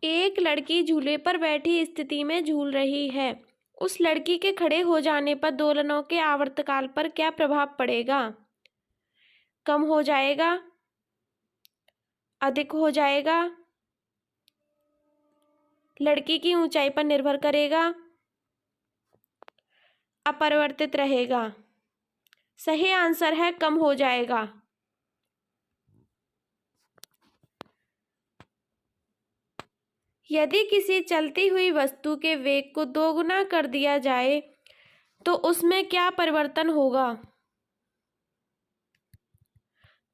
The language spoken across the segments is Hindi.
एक लड़की झूले पर बैठी स्थिति में झूल रही है। उस लड़की के खड़े हो जाने पर दोलनों के आवर्तकाल पर क्या प्रभाव पड़ेगा? कम हो जाएगा, अधिक हो जाएगा, लड़की की ऊंचाई पर निर्भर करेगा, अपरिवर्तित रहेगा। सही आंसर है कम हो जाएगा। यदि किसी चलती हुई वस्तु के वेग को दोगुना कर दिया जाए तो उसमें क्या परिवर्तन होगा?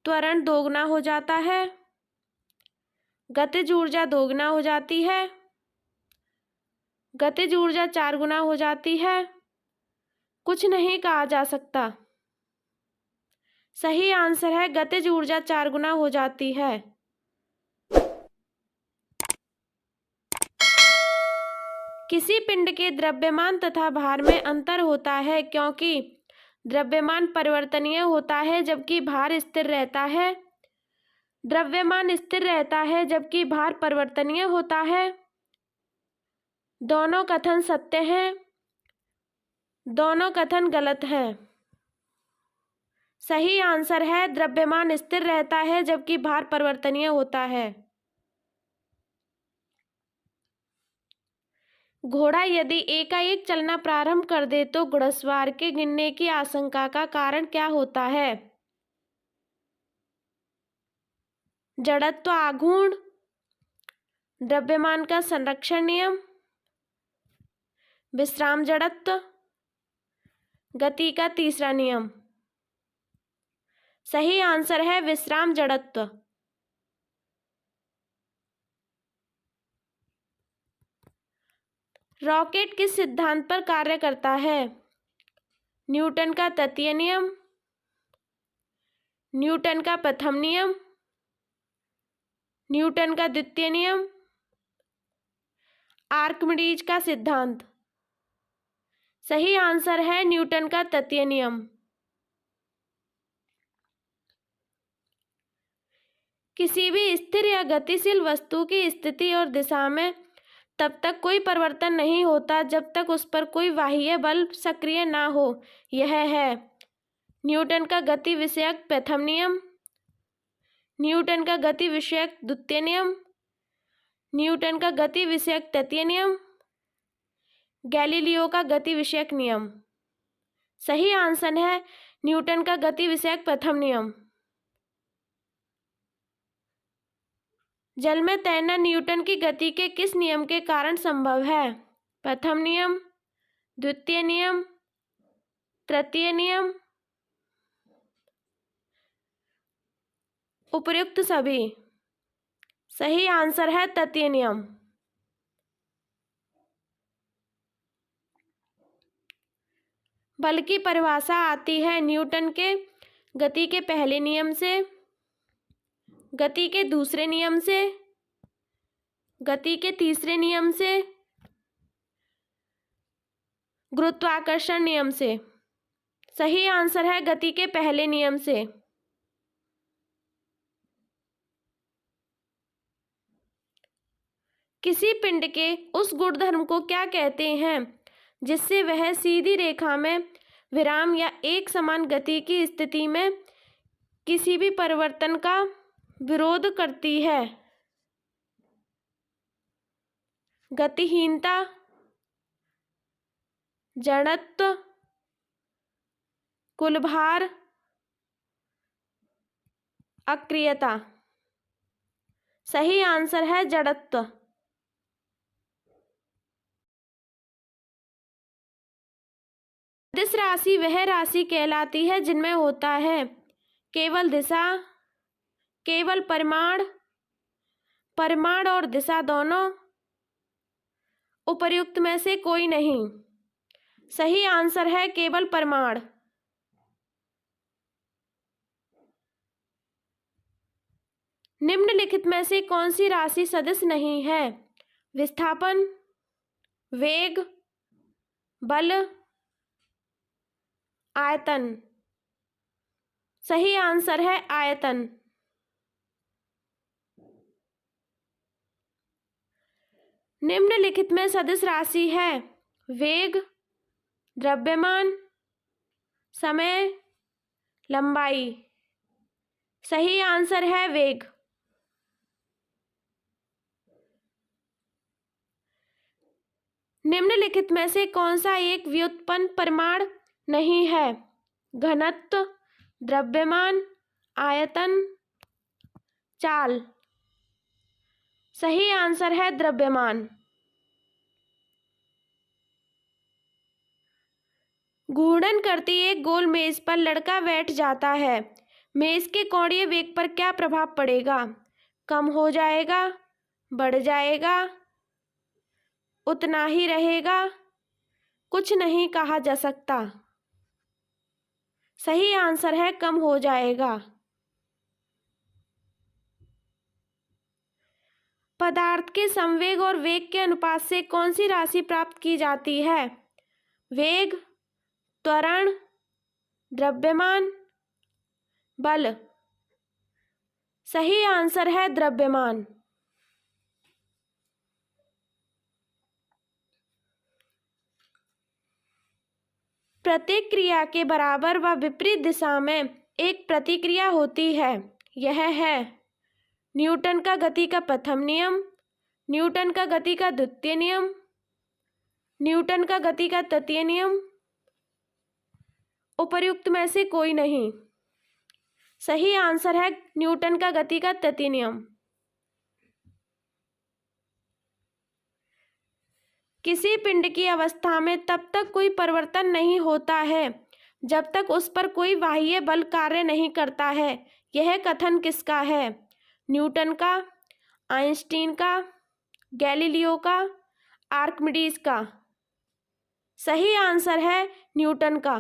त्वरण दोगुना हो जाता है, गतिज ऊर्जा दोगुना हो जाती है, गतिज ऊर्जा 4 गुना हो जाती है, कुछ नहीं कहा जा सकता। सही आंसर है गतिज ऊर्जा 4 गुना हो जाती है। किसी पिंड के द्रव्यमान तथा भार में अंतर होता है क्योंकि द्रव्यमान परिवर्तनीय होता है जबकि भार स्थिर रहता है। द्रव्यमान स्थिर रहता है जबकि भार परिवर्तनीय होता है। दोनों कथन सत्य हैं, दोनों कथन गलत हैं। सही आंसर है द्रव्यमान स्थिर रहता है जबकि भार परिवर्तनीय होता है। घोड़ा यदि एकाएक चलना प्रारंभ कर दे तो घुड़सवार के गिरने की आशंका का कारण क्या होता है? जड़त्व आघूर्ण, द्रव्यमान का संरक्षण नियम, विश्राम जड़त्व, गति का तीसरा नियम। सही आंसर है विश्राम जड़त्व। रॉकेट किस सिद्धांत पर कार्य करता है? न्यूटन का तृतीय नियम, न्यूटन का प्रथम नियम, न्यूटन का द्वितीय नियम, आर्किमिडीज का सिद्धांत। सही आंसर है न्यूटन का तृतीय नियम। किसी भी स्थिर या गतिशील वस्तु की स्थिति और दिशा में तब तक कोई परिवर्तन नहीं होता जब तक उस पर कोई बाह्य बल सक्रिय ना हो। यह है न्यूटन का गति विषयक प्रथम नियम, न्यूटन का गति विषयक द्वितीय नियम, न्यूटन का गति विषयक तृतीय नियम, गैलीलियो का गति विषयक नियम। सही आंसर है न्यूटन का गति विषयक प्रथम नियम। जल में तैरना न्यूटन की गति के किस नियम के कारण संभव है? प्रथम नियम, द्वितीय नियम, तृतीय नियम, उपर्युक्त सभी। सही आंसर है तृतीय नियम। बल की परिभाषा आती है न्यूटन के गति के पहले नियम से, गति के दूसरे नियम से, गति के तीसरे नियम से, गुरुत्वाकर्षण नियम से। सही आंसर है गति के पहले नियम से। किसी पिंड के उस गुणधर्म को क्या कहते हैं जिससे वह सीधी रेखा में विराम या एक समान गति की स्थिति में किसी भी परिवर्तन का विरोध करती है? गतिहीनता, जड़त्व, कुल भार, अक्रियता। सही आंसर है जड़त्व। सदिश राशि वह राशि कहलाती है जिनमें होता है केवल दिशा, केवल परिमाण, परिमाण और दिशा दोनों, उपर्युक्त में से कोई नहीं। सही आंसर है केवल परिमाण। निम्नलिखित में से कौन सी राशि सदिश नहीं है? विस्थापन, वेग, बल, आयतन। सही आंसर है आयतन। निम्नलिखित में सदिश राशि है वेग, द्रव्यमान, समय, लंबाई। सही आंसर है वेग। निम्नलिखित में से कौन सा एक व्युत्पन्न परिमाण नहीं है? घनत्व, द्रव्यमान, आयतन, चाल। सही आंसर है द्रव्यमान। घूर्णन करती एक गोल मेज पर लड़का बैठ जाता है। मेज के कोणीय वेग पर क्या प्रभाव पड़ेगा? कम हो जाएगा, बढ़ जाएगा, उतना ही रहेगा, कुछ नहीं कहा जा सकता। सही आंसर है कम हो जाएगा। पदार्थ के संवेग और वेग के अनुपात से कौन सी राशि प्राप्त की जाती है? वेग, त्वरण, द्रव्यमान, बल। सही आंसर है द्रव्यमान। प्रत्येक क्रिया के बराबर व विपरीत दिशा में एक प्रतिक्रिया होती है। यह है न्यूटन का गति का प्रथम नियम, न्यूटन का गति का द्वितीय नियम, न्यूटन का गति का तृतीय नियम, उपर्युक्त में से कोई नहीं। सही आंसर है न्यूटन का गति का तृतीय नियम। किसी पिंड की अवस्था में तब तक कोई परिवर्तन नहीं होता है जब तक उस पर कोई बाह्य बल कार्य नहीं करता है। यह कथन किसका है? न्यूटन का, आइंस्टीन का, गैलीलियो का, आर्किमिडीज का। सही आंसर है न्यूटन का।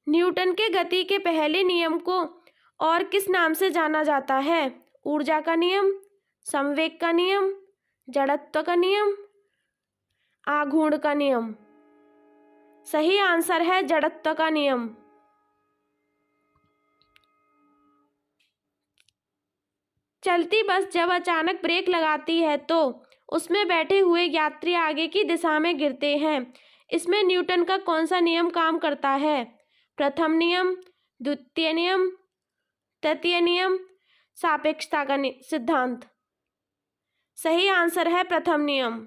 न्यूटन के गति के पहले नियम को और किस नाम से जाना जाता है? ऊर्जा का नियम, संवेग का नियम, जड़त्व का नियम, आघूर्ण का नियम। सही आंसर है जड़त्व का नियम। चलती बस जब अचानक ब्रेक लगाती है तो उसमें बैठे हुए यात्री आगे की दिशा में गिरते हैं। इसमें न्यूटन का कौन सा नियम काम करता है? प्रथम नियम, द्वितीय नियम, तृतीय नियम, सापेक्षता का सिद्धांत। सही आंसर है प्रथम नियम।